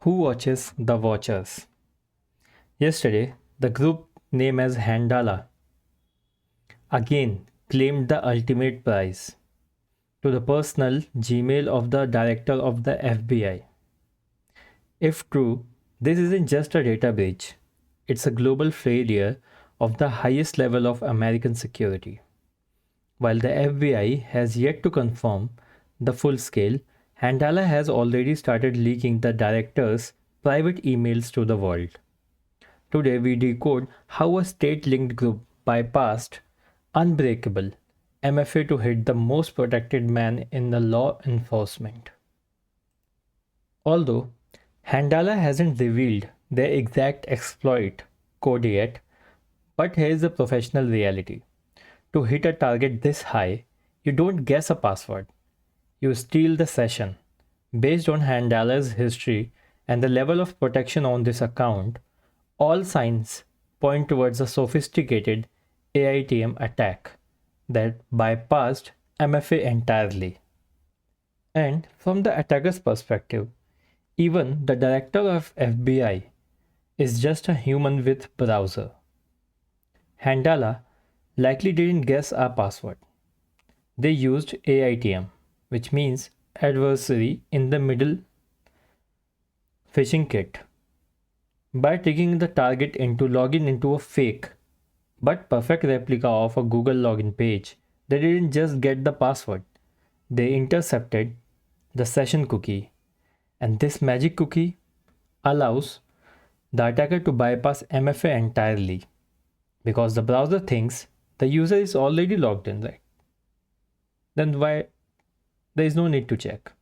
Who watches the watchers? Yesterday, the group named as Handala again claimed the ultimate prize to the personal Gmail of the director of the FBI. If true, this isn't just a data breach, it's a global failure of the highest level of American security. While the FBI has yet to confirm the full scale, Handala has already started leaking the director's private emails to the world. Today, we decode how a state linked group bypassed unbreakable MFA to hit the most protected man in the law enforcement. Although Handala hasn't revealed their exact exploit code yet, but here's the professional reality. To hit a target this high, you don't guess a password. You steal the session. Based on Handala's history and the level of protection on this account, all signs point towards a sophisticated AITM attack that bypassed MFA entirely. And from the attacker's perspective, even the director of FBI is just a human with browser. Handala likely didn't guess our password. They used AITM, which means Adversary-in-the-Middle phishing kit. By tricking the target into login into a fake but perfect replica of a Google login page, they didn't just get the password, they intercepted the session cookie. And this magic cookie allows the attacker to bypass MFA entirely because the browser thinks the user is already logged in, right? Then why there is no need to check.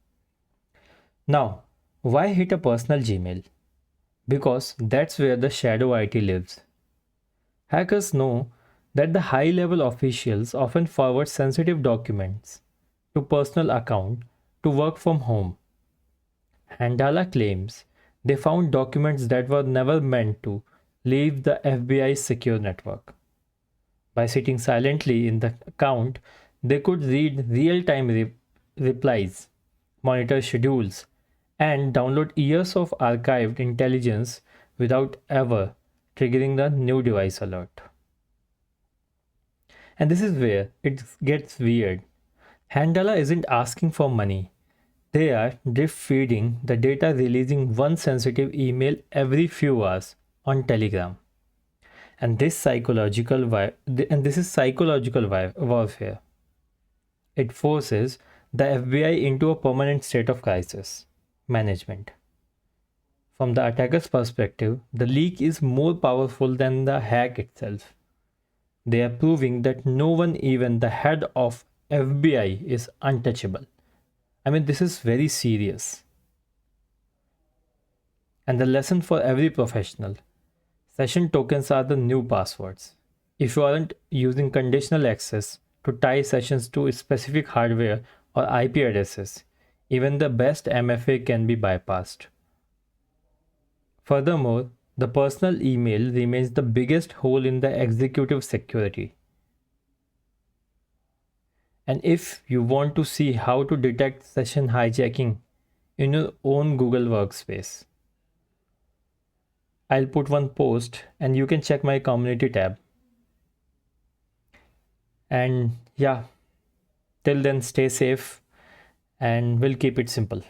Now, why hit a personal Gmail? Because that's where the shadow IT lives. Hackers know that the high level officials often forward sensitive documents to personal account to work from home. Handala claims they found documents that were never meant to leave the FBI's secure network. By sitting silently in the account, they could read real-time replies, monitor schedules, and download years of archived intelligence without ever triggering the new device alert. And this is where it gets weird. Handala isn't asking for money. They are drip feeding the data, releasing one sensitive email every few hours on Telegram. And this is psychological warfare. It forces the FBI into a permanent state of crisis management. From the attacker's perspective, the leak is more powerful than the hack itself. They are proving that no one, even the head of FBI, is untouchable. I mean, this is very serious. And the lesson for every professional: session tokens are the new passwords. If you aren't using conditional access to tie sessions to specific hardware or IP addresses, even the best MFA can be bypassed. Furthermore, the personal email remains the biggest hole in the executive security. And if you want to see how to detect session hijacking in your own Google Workspace, I'll put one post and you can check my community tab. And yeah, till then, stay safe and we'll keep it simple.